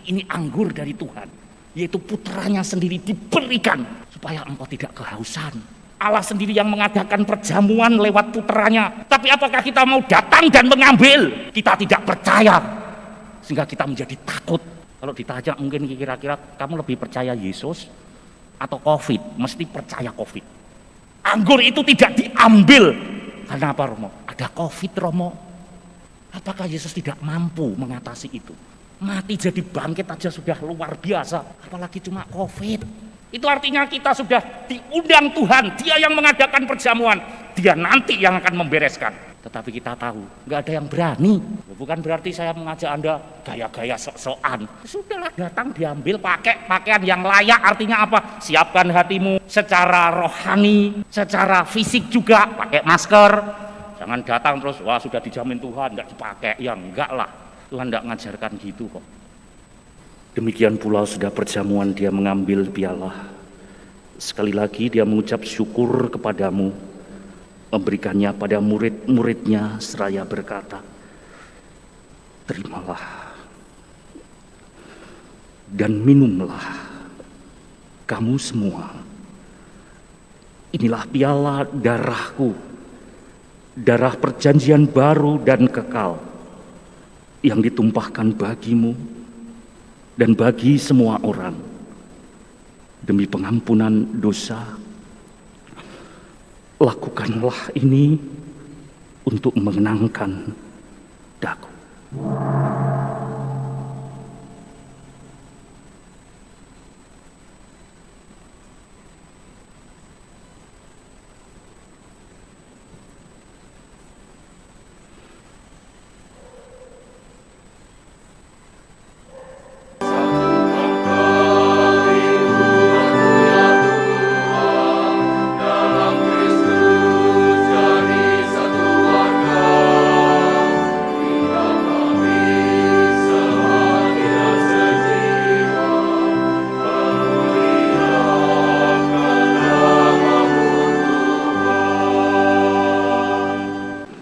Ini anggur dari Tuhan, yaitu putranya sendiri diberikan supaya engkau tidak kehausan. Allah sendiri yang mengadakan perjamuan lewat putranya. Tapi apakah kita mau datang dan mengambil? Kita tidak percaya, sehingga kita menjadi takut. Kalau ditanya mungkin kira-kira kamu lebih percaya Yesus atau COVID? Mesti percaya COVID. Anggur itu tidak diambil karena apa, Romo? Ada COVID, Romo. Apakah Yesus tidak mampu mengatasi itu? Mati jadi bangkit aja sudah luar biasa, apalagi cuma COVID. Itu artinya kita sudah diundang Tuhan, Dia yang mengadakan perjamuan, Dia nanti yang akan membereskan. Tetapi kita tahu, nggak ada yang berani. Bukan berarti saya mengajak Anda gaya-gaya sok-sokan. Sudahlah, datang diambil, pakai pakaian yang layak. Artinya apa? Siapkan hatimu secara rohani, secara fisik juga, pakai masker. Jangan datang terus, wah sudah dijamin Tuhan, nggak dipakai. Ya enggak lah, Tuhan nggak ngajarkan gitu kok. Demikian pula sudah perjamuan dia mengambil piala. Sekali lagi dia mengucap syukur kepadamu, memberikannya pada murid-muridnya seraya berkata, terimalah dan minumlah kamu semua. Inilah piala darahku, darah perjanjian baru dan kekal yang ditumpahkan bagimu dan bagi semua orang demi pengampunan dosa. Lakukanlah ini untuk mengenangkan daku.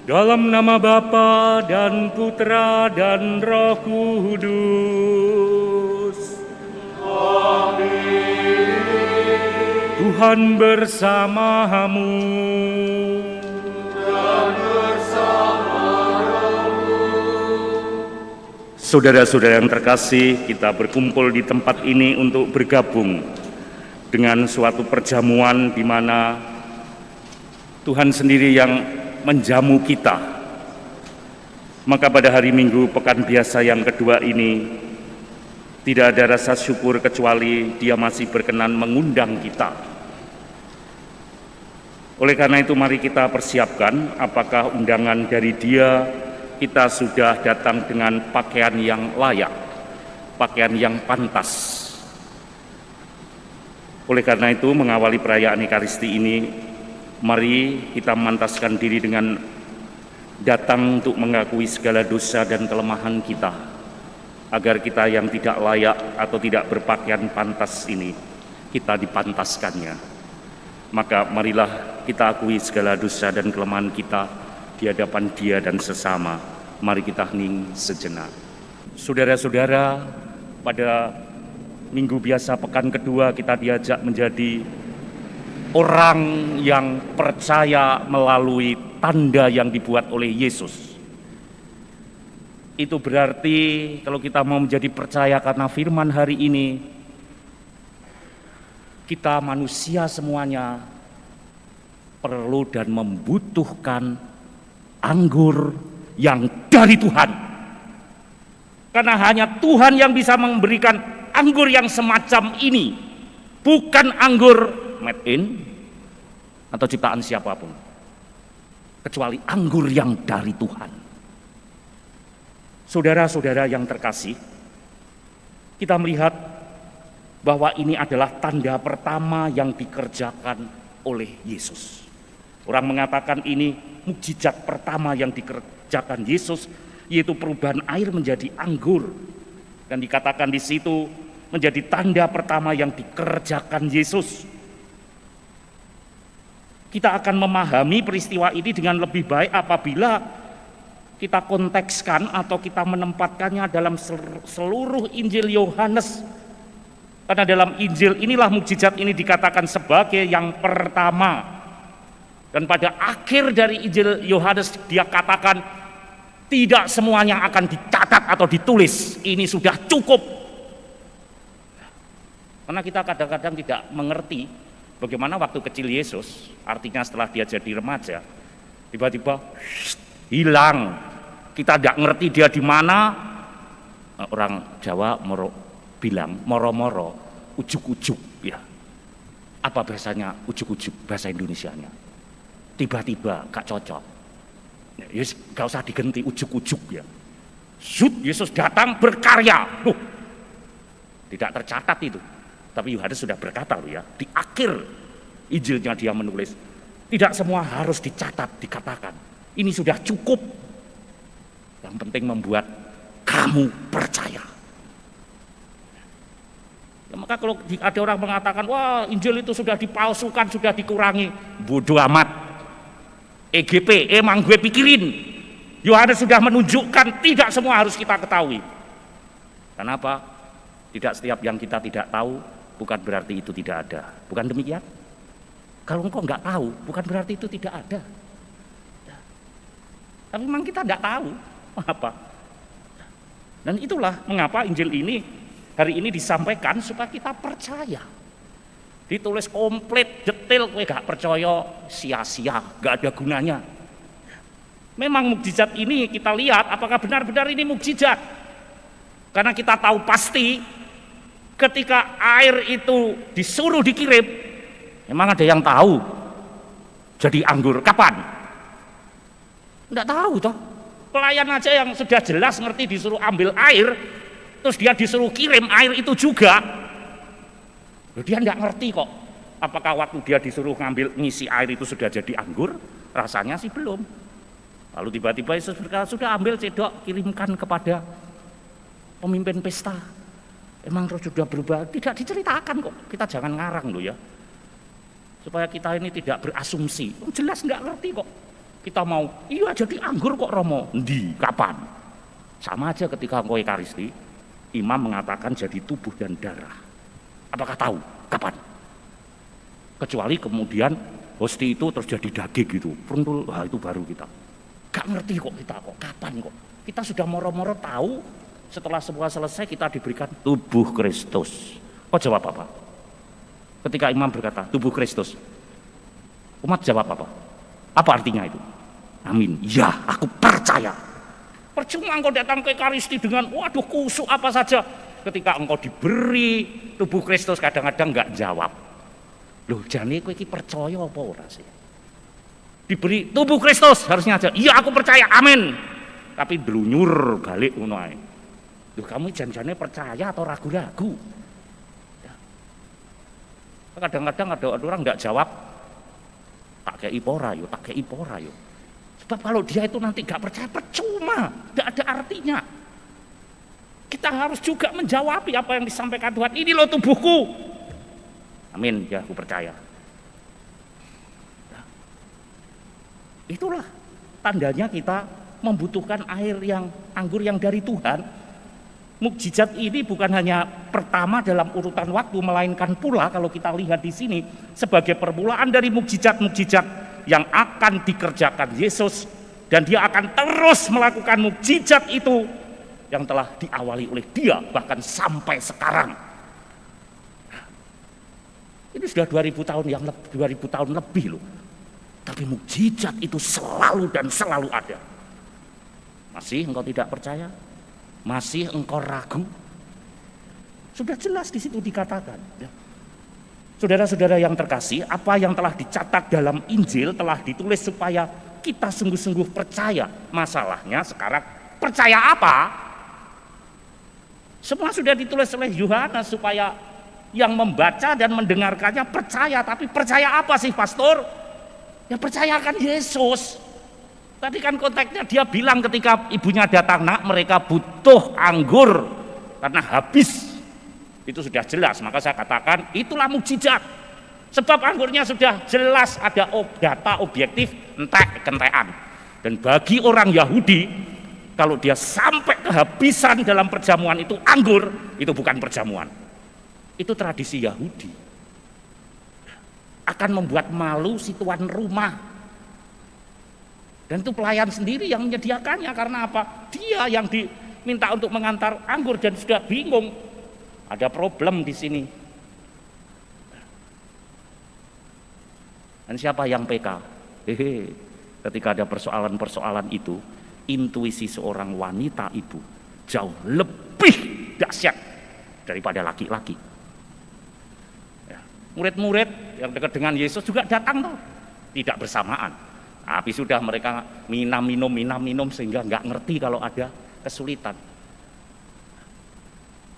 Dalam nama Bapa dan Putra dan Roh Kudus. Amin. Tuhan bersamamu. Dan bersama rohmu. Saudara-saudara yang terkasih, kita berkumpul di tempat ini untuk bergabung dengan suatu perjamuan di mana Tuhan sendiri yang menjamu kita. Maka pada hari Minggu pekan biasa yang kedua ini tidak ada rasa syukur kecuali Dia masih berkenan mengundang kita. Oleh karena itu mari kita persiapkan apakah undangan dari Dia kita sudah datang dengan pakaian yang layak, pakaian yang pantas. Oleh karena itu mengawali perayaan Ekaristi ini, mari kita memantaskan diri dengan datang untuk mengakui segala dosa dan kelemahan kita, agar kita yang tidak layak atau tidak berpakaian pantas ini, kita dipantaskannya. Maka marilah kita akui segala dosa dan kelemahan kita di hadapan Dia dan sesama. Mari kita hening sejenak. Saudara-saudara, pada Minggu biasa pekan kedua kita diajak menjadi orang yang percaya melalui tanda yang dibuat oleh Yesus. Itu berarti kalau kita mau menjadi percaya karena firman hari ini, kita manusia semuanya perlu dan membutuhkan anggur yang dari Tuhan. Karena hanya Tuhan yang bisa memberikan anggur yang semacam ini, bukan anggur made in atau ciptaan siapapun, kecuali anggur yang dari Tuhan. Saudara-saudara yang terkasih, kita melihat bahwa ini adalah tanda pertama yang dikerjakan oleh Yesus. Orang mengatakan ini mukjizat pertama yang dikerjakan Yesus, yaitu perubahan air menjadi anggur. Dan dikatakan di situ menjadi tanda pertama yang dikerjakan Yesus. Kita akan memahami peristiwa ini dengan lebih baik apabila kita kontekskan atau kita menempatkannya dalam seluruh Injil Yohanes. Karena dalam Injil inilah mukjizat ini dikatakan sebagai yang pertama. Dan pada akhir dari Injil Yohanes dia katakan tidak semuanya akan dicatat atau ditulis. Ini sudah cukup. Karena kita kadang-kadang tidak mengerti bagaimana waktu kecil Yesus, artinya setelah dia jadi remaja, tiba-tiba hilang. Kita tidak ngerti dia di mana. Orang Jawa bilang moro-moro, ujuk-ujuk ya. Apa bahasanya ujuk-ujuk bahasa Indonesianya? Tiba-tiba gak cocok. Yesus gak usah diganti ujuk-ujuk ya. Yesus datang berkarya. Tidak tercatat itu. Tapi Yohanes sudah berkata loh ya, di akhir Injilnya dia menulis, tidak semua harus dicatat, dikatakan. Ini sudah cukup. Yang penting membuat kamu percaya. Ya, maka kalau ada orang mengatakan, wah Injil itu sudah dipalsukan, sudah dikurangi, bodoh amat. EGP, emang gue pikirin. Yohanes sudah menunjukkan tidak semua harus kita ketahui. Kenapa? Tidak setiap yang kita tidak tahu bukan berarti itu tidak ada. Bukan demikian? Kalau engkau nggak tahu, bukan berarti itu tidak ada. Tapi memang kita nggak tahu apa. Dan itulah mengapa Injil ini hari ini disampaikan supaya kita percaya. Ditulis komplit, detail, kowe gak percaya sia-sia, gak ada gunanya. Memang mukjizat ini kita lihat apakah benar-benar ini mukjizat. Karena kita tahu pasti ketika air itu disuruh dikirim, memang ada yang tahu jadi anggur kapan? Enggak tahu toh. Pelayan aja yang sudah jelas ngerti disuruh ambil air, terus dia disuruh kirim air itu juga. Dia enggak ngerti kok. Apakah waktu dia disuruh ngambil ngisi air itu sudah jadi anggur? Rasanya sih belum. Lalu tiba-tiba Yesus berkata, sudah ambil cedok, kirimkan kepada pemimpin pesta. Emang roh sudah berubah? Tidak diceritakan kok. Kita jangan ngarang loh ya. Supaya kita ini tidak berasumsi. Jelas enggak ngerti kok. Kita mau, iya jadi anggur kok Romo. Di kapan? Sama aja ketika engkau Ekaristi, imam mengatakan jadi tubuh dan darah. Apakah tahu kapan? Kecuali kemudian hosti itu terus jadi daging gitu. Peruntul, wah itu baru kita. Gak ngerti kok kita kok kapan kok. Kita sudah moro-moro tahu setelah semua selesai kita diberikan tubuh Kristus. Kok jawab apa? Ketika imam berkata tubuh Kristus, umat jawab apa? Apa artinya itu? Amin. Ya, aku percaya. Percuma engkau datang ke Ekaristi dengan waduh kusuk apa saja. Ketika engkau diberi tubuh Kristus kadang-kadang enggak jawab. Loh, jane kowe iki percaya apa ora sih? Diberi tubuh Kristus harusnya aja. Iya, aku percaya. Amin. Tapi blunyur balik ngono ae. Loh, kamu janjane percaya atau ragu-ragu? Ya. Kadang-kadang ada orang enggak jawab. Tak kei pora yo, tak kei pora yo. Sebab kalau dia itu nanti enggak percaya percuma, enggak ada artinya. Kita harus juga menjawab apa yang disampaikan Tuhan. Ini loh tubuhku. Amin, ya aku percaya. Itulah tandanya kita membutuhkan anggur yang dari Tuhan. Mukjizat ini bukan hanya pertama dalam urutan waktu, melainkan pula kalau kita lihat di sini sebagai permulaan dari mukjizat-mukjizat yang akan dikerjakan Yesus, dan dia akan terus melakukan mukjizat itu yang telah diawali oleh dia bahkan sampai sekarang. Ini sudah 2000 tahun lebih loh. Tapi mukjizat itu selalu dan selalu ada. Masih engkau tidak percaya? Masih engkau ragu? Sudah jelas di situ dikatakan. Saudara-saudara yang terkasih, apa yang telah dicatat dalam Injil telah ditulis supaya kita sungguh-sungguh percaya. Masalahnya sekarang percaya apa? Semua sudah ditulis oleh Yohanes supaya yang membaca dan mendengarkannya percaya. Tapi percaya apa sih pastor? Ya percayakan Yesus. Tadi kan konteksnya dia bilang ketika ibunya datang, nak mereka butuh anggur karena habis. Itu sudah jelas, maka saya katakan itulah mukjizat. Sebab anggurnya sudah jelas, ada data objektif, entek kentekan. Dan bagi orang Yahudi, kalau dia sampai kehabisan dalam perjamuan itu anggur, itu bukan perjamuan. Itu tradisi Yahudi. Akan membuat malu si tuan rumah. Dan itu pelayan sendiri yang menyediakannya, karena apa? Dia yang diminta untuk mengantar anggur dan sudah bingung. Ada problem di sini. Dan siapa yang PK? Ketika ada persoalan-persoalan itu, intuisi seorang wanita ibu jauh lebih dahsyat daripada laki-laki. Ya, murid-murid yang dekat dengan Yesus juga datang tuh, tidak bersamaan. Tapi sudah mereka minum sehingga nggak ngerti kalau ada kesulitan.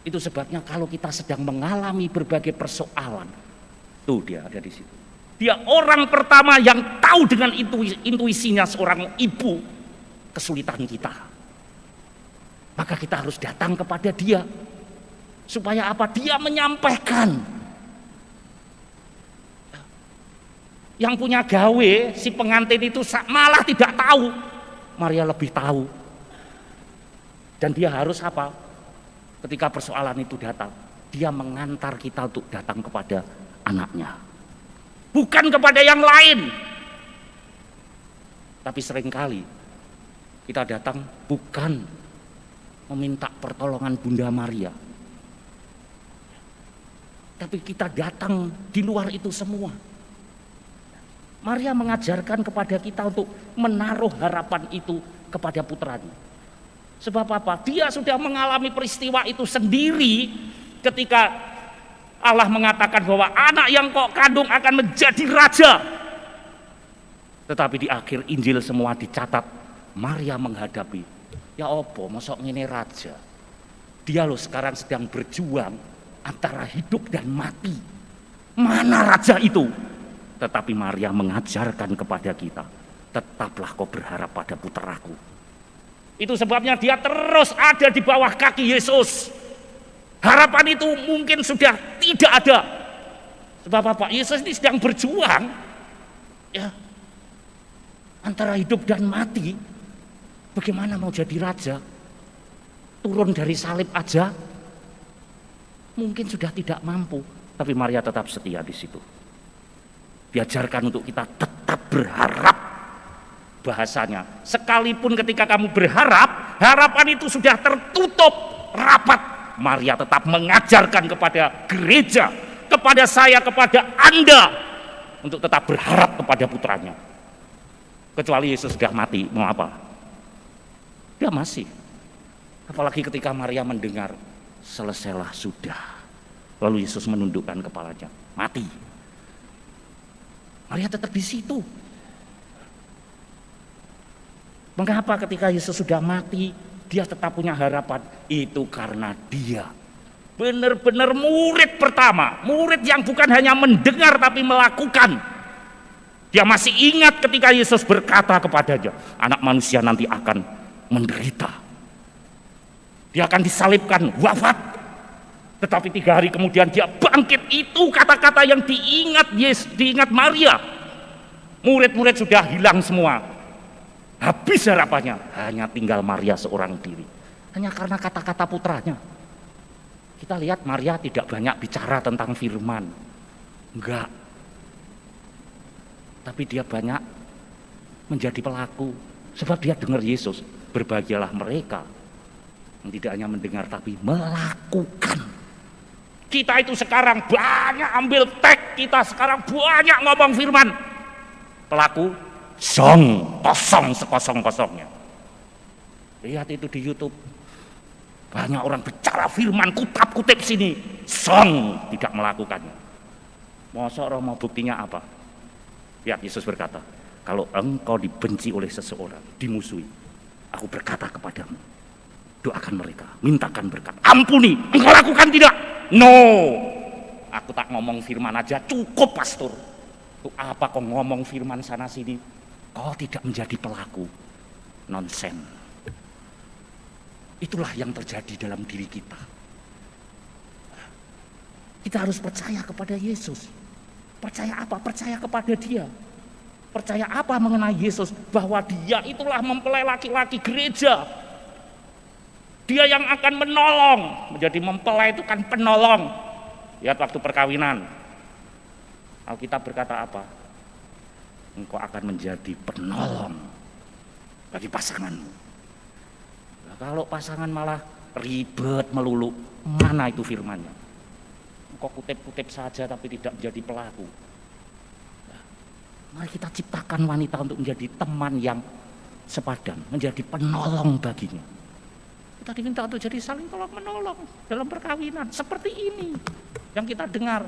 Itu sebabnya kalau kita sedang mengalami berbagai persoalan, tuh dia ada di situ. Dia orang pertama yang tahu dengan intuisinya seorang ibu kesulitan kita. Maka kita harus datang kepada dia. Supaya apa? Dia menyampaikan. Yang punya gawe, si pengantin itu malah tidak tahu. Maria lebih tahu. Dan dia harus apa? Ketika persoalan itu datang, dia mengantar kita untuk datang kepada anaknya. Bukan kepada yang lain. Tapi seringkali kita datang bukan meminta pertolongan Bunda Maria. Tapi kita datang di luar itu semua. Maria mengajarkan kepada kita untuk menaruh harapan itu kepada putranya. Sebab apa? Dia sudah mengalami peristiwa itu sendiri ketika Allah mengatakan bahwa anak yang kau kandung akan menjadi raja. Tetapi di akhir Injil semua dicatat, Maria menghadapi, ya opo mosok ngene raja. Dia loh sekarang sedang berjuang antara hidup dan mati. Mana raja itu? Tetapi Maria mengajarkan kepada kita, tetaplah kau berharap pada putraku. Itu sebabnya dia terus ada di bawah kaki Yesus. Harapan itu mungkin sudah tidak ada. Sebab apa? Yesus ini sedang berjuang ya, antara hidup dan mati. Bagaimana mau jadi raja? Turun dari salib aja mungkin sudah tidak mampu. Tapi Maria tetap setia di situ. Diajarkan untuk kita tetap berharap. Bahasanya, sekalipun ketika kamu berharap, harapan itu sudah tertutup rapat, Maria tetap mengajarkan kepada gereja, kepada saya, kepada Anda untuk tetap berharap kepada putranya. Kecuali Yesus sudah mati, mau apa? Dia masih. Apalagi ketika Maria mendengar, selesailah sudah. Lalu Yesus menundukkan kepalanya, mati. Maria tetap di situ. Mengapa ketika Yesus sudah mati, dia tetap punya harapan? Itu karena dia benar-benar murid pertama, murid yang bukan hanya mendengar tapi melakukan. Dia masih ingat ketika Yesus berkata kepadanya, anak manusia nanti akan menderita, dia akan disalibkan, wafat. Tetapi 3 hari kemudian dia bangkit. Itu kata-kata yang diingat Maria. Murid-murid sudah hilang semua, habis harapannya, hanya tinggal Maria seorang diri. Hanya karena kata-kata putranya. Kita lihat Maria tidak banyak bicara tentang firman. Enggak. Tapi dia banyak menjadi pelaku. Sebab dia dengar Yesus, berbahagialah mereka yang tidak hanya mendengar tapi melakukan. Kita itu sekarang banyak ambil teks, kita sekarang banyak ngomong firman. Pelaku kosong sekosong-kosongnya. Lihat itu di YouTube. Banyak orang bicara firman, kutip sini, tidak melakukannya. Masa orang mau buktinya apa? Lihat Yesus berkata, kalau engkau dibenci oleh seseorang, dimusuhi, aku berkata kepadamu, doakan mereka, mintakan berkat, ampuni. Engkau lakukan tidak? No, aku tak ngomong firman aja cukup pastor. Untuk apa kau ngomong firman sana sini? Kau tidak menjadi pelaku. Nonsen. Itulah yang terjadi dalam diri kita. Kita harus percaya kepada Yesus. Percaya apa? Percaya kepada Dia. Percaya apa mengenai Yesus? Bahwa dia itulah mempelai laki-laki gereja. Dia yang akan menolong. Menjadi mempelai itu kan penolong. Lihat waktu perkawinan. Alkitab berkata apa? Engkau akan menjadi penolong bagi pasanganmu. Nah, kalau pasangan malah ribet melulu, mana itu firman-Nya? Engkau kutip-kutip saja tapi tidak menjadi pelaku. Mari kita ciptakan wanita untuk menjadi teman yang sepadan, menjadi penolong baginya. Kita diminta untuk jadi saling tolong menolong dalam perkawinan. Seperti ini yang kita dengar.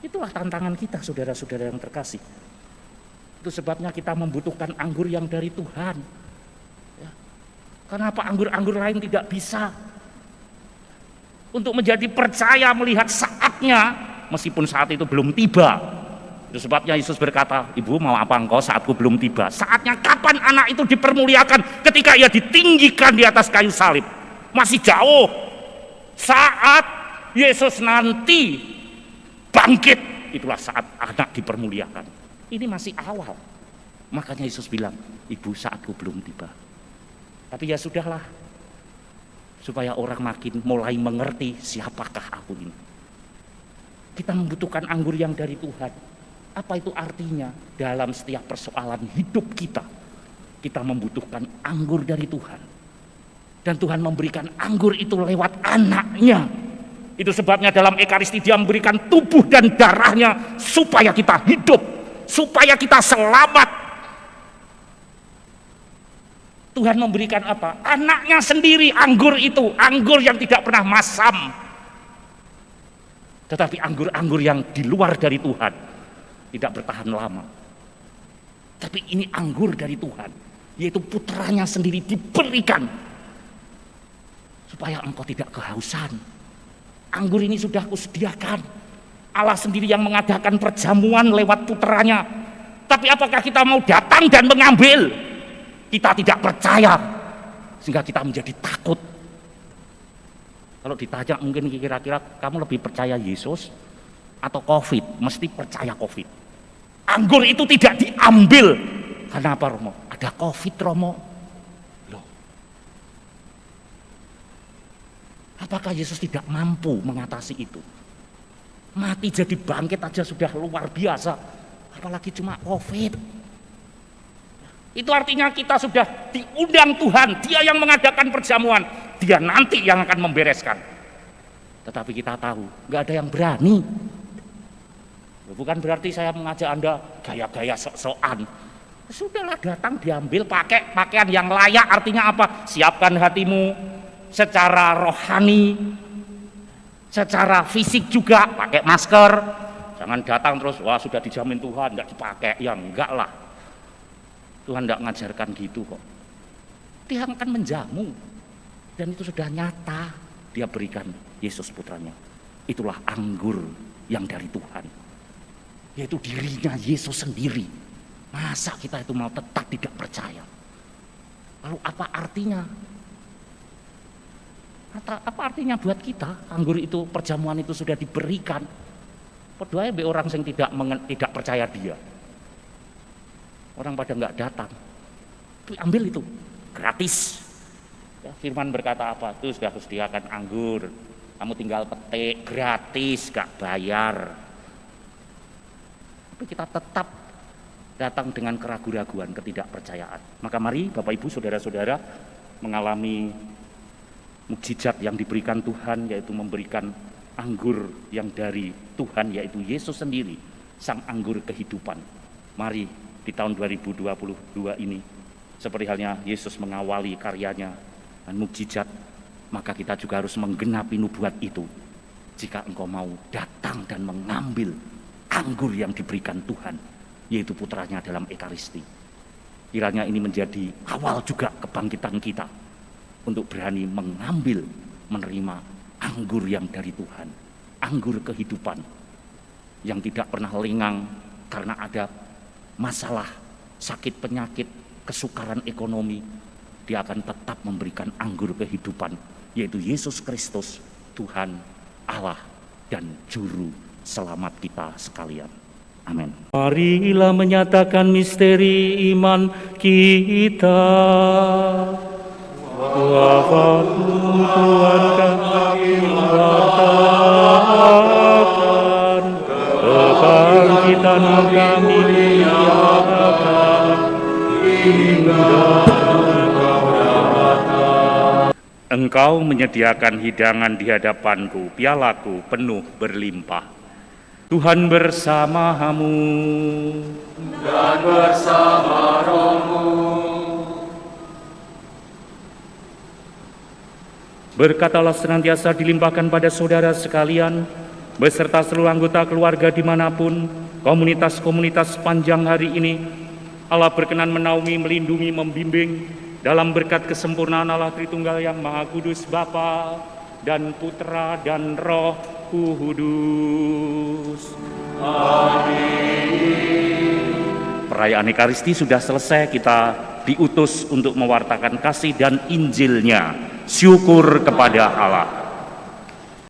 Itulah tantangan kita, saudara-saudara yang terkasih. Itu sebabnya kita membutuhkan anggur yang dari Tuhan. Ya. Kenapa anggur-anggur lain tidak bisa? Untuk menjadi percaya melihat saatnya, meskipun saat itu belum tiba. Itu sebabnya Yesus berkata, ibu mau apa engkau, saatku belum tiba. Saatnya kapan anak itu dipermuliakan? Ketika ia ditinggikan di atas kayu salib. Masih jauh. Saat Yesus nanti bangkit, itulah saat anak dipermuliakan. Ini masih awal. Makanya Yesus bilang, ibu saatku belum tiba. Tapi ya sudahlah, supaya orang makin mulai mengerti siapakah aku ini. Kita membutuhkan anggur yang dari Tuhan. Apa itu artinya? Dalam setiap persoalan hidup kita, kita membutuhkan anggur dari Tuhan. Dan Tuhan memberikan anggur itu lewat anaknya. Itu sebabnya dalam Ekaristi dia memberikan tubuh dan darahnya supaya kita hidup, supaya kita selamat. Tuhan memberikan apa? Anaknya sendiri, anggur itu, anggur yang tidak pernah masam. Tetapi anggur-anggur yang di luar dari Tuhan tidak bertahan lama. Tapi ini anggur dari Tuhan, yaitu putranya sendiri diberikan supaya engkau tidak kehausan. Anggur ini sudah kusediakan. Allah sendiri yang mengadakan perjamuan lewat putranya. Tapi apakah kita mau datang dan mengambil? Kita tidak percaya, sehingga kita menjadi takut. Kalau ditanya mungkin kira-kira kamu lebih percaya Yesus atau COVID? Mesti percaya COVID. Anggur itu tidak diambil. Karena apa, Romo? Ada COVID, Romo. Loh. Apakah Yesus tidak mampu mengatasi itu? Mati jadi bangkit aja sudah luar biasa. Apalagi cuma COVID. Itu artinya kita sudah diundang Tuhan. Dia yang mengadakan perjamuan. Dia nanti yang akan membereskan. Tetapi kita tahu, gak ada yang berani. Bukan berarti saya mengajak Anda gaya-gaya sok-sokan. Sudahlah, datang diambil, pakai pakaian yang layak. Artinya apa? Siapkan hatimu secara rohani, secara fisik juga, pakai masker. Jangan datang terus, wah sudah dijamin Tuhan, enggak dipakai. Ya enggak lah. Tuhan enggak ngajarkan gitu kok. Dia akan menjamu. Dan itu sudah nyata. Dia berikan Yesus putranya. Itulah anggur yang dari Tuhan. Yaitu dirinya Yesus sendiri. Masa kita itu mau tetap tidak percaya? Lalu apa artinya? Apa artinya buat kita? Anggur itu, perjamuan itu sudah diberikan. Berdoa be orang yang tidak percaya dia. Orang pada nggak datang. Ambil itu, gratis. Ya, firman berkata apa? Itu sudah disediakan anggur. Kamu tinggal petik, gratis, gak bayar. Tapi kita tetap datang dengan keraguan-raguan, ketidakpercayaan. Maka mari Bapak Ibu Saudara-saudara mengalami mukjizat yang diberikan Tuhan, yaitu memberikan anggur yang dari Tuhan, yaitu Yesus sendiri, sang anggur kehidupan. Mari di tahun 2022 ini, seperti halnya Yesus mengawali karyanya dan mukjizat, maka kita juga harus menggenapi nubuat itu. Jika engkau mau datang dan mengambil anggur yang diberikan Tuhan, yaitu putranya dalam Ekaristi. Kiranya ini menjadi awal juga kebangkitan kita untuk berani mengambil, menerima anggur yang dari Tuhan, anggur kehidupan yang tidak pernah lengang karena ada masalah, sakit, penyakit, kesukaran ekonomi. Dia akan tetap memberikan anggur kehidupan, yaitu Yesus Kristus, Tuhan, Allah, dan Juru Selamat kita sekalian. Amin. Marilah menyatakan misteri iman kita. Wafat Tuhan kami wartakan, kebangkitan kami nyatakan, Engkau menyediakan hidangan di hadapanku, pialaku penuh berlimpah. Tuhan bersamamu dan bersama rohmu. Berkat Allah senantiasa dilimpahkan pada saudara sekalian, beserta seluruh anggota keluarga dimanapun, komunitas-komunitas sepanjang hari ini. Allah berkenan menaungi, melindungi, membimbing dalam berkat kesempurnaan Allah Tritunggal yang Maha Kudus, Bapa dan Putra dan Roh Kudus. Amin. Perayaan Ekaristi sudah selesai, kita diutus untuk mewartakan kasih dan Injilnya. Syukur kepada Allah.